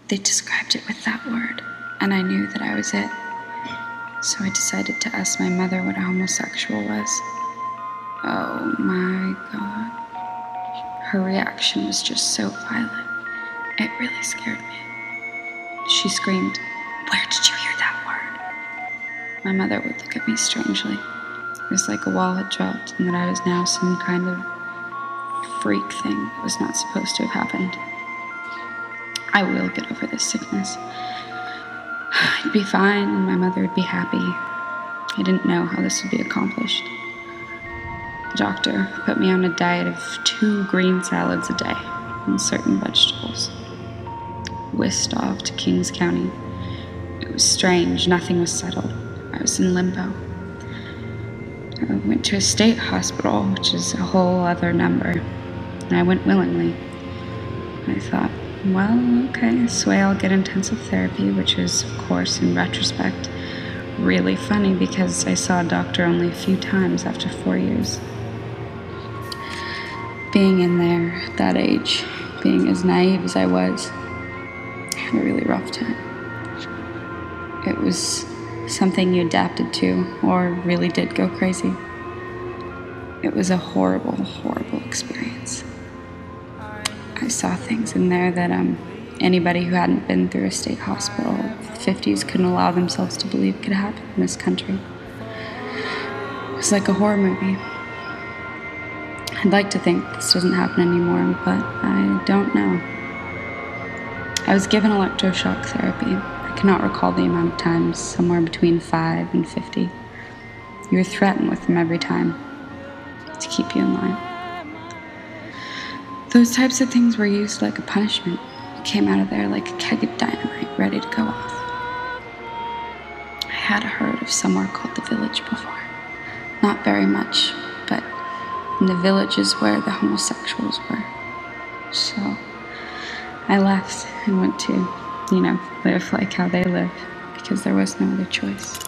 They described it with that word, and I knew that I was it. So I decided to ask my mother what a homosexual was. Oh my God. Her reaction was just so violent. It really scared me. She screamed, "Where did you hear that word?" My mother would look at me strangely. It was like a wall had dropped and that I was now some kind of freak thing that was not supposed to have happened. I will get over this sickness. I'd be fine and my mother would be happy. I didn't know how this would be accomplished. The doctor put me on a diet of 2 green salads a day and certain vegetables. Whisked off to Kings County. It was strange, nothing was settled. I was in limbo. I went to a state hospital, which is a whole other number, and I went willingly. I thought, well, okay, this way I'll get intensive therapy, which is, of course, in retrospect, really funny because I saw a doctor only a few times after 4 years. Being in there at that age, being as naive as I was, I had a really rough time. It was something you adapted to or really did go crazy. It was a horrible, horrible experience. I saw things in there that anybody who hadn't been through a state hospital in the 50s couldn't allow themselves to believe could happen in this country. It was like a horror movie. I'd like to think this doesn't happen anymore, but I don't know. I was given electroshock therapy. I cannot recall the amount of times, somewhere between 5 and 50. You were threatened with them every time to keep you in line. Those types of things were used like a punishment. You came out of there like a keg of dynamite, ready to go off. I had heard of somewhere called the Village before. Not very much, but in the Village is where the homosexuals were. So I left and went to, live like how they live, because there was no other choice.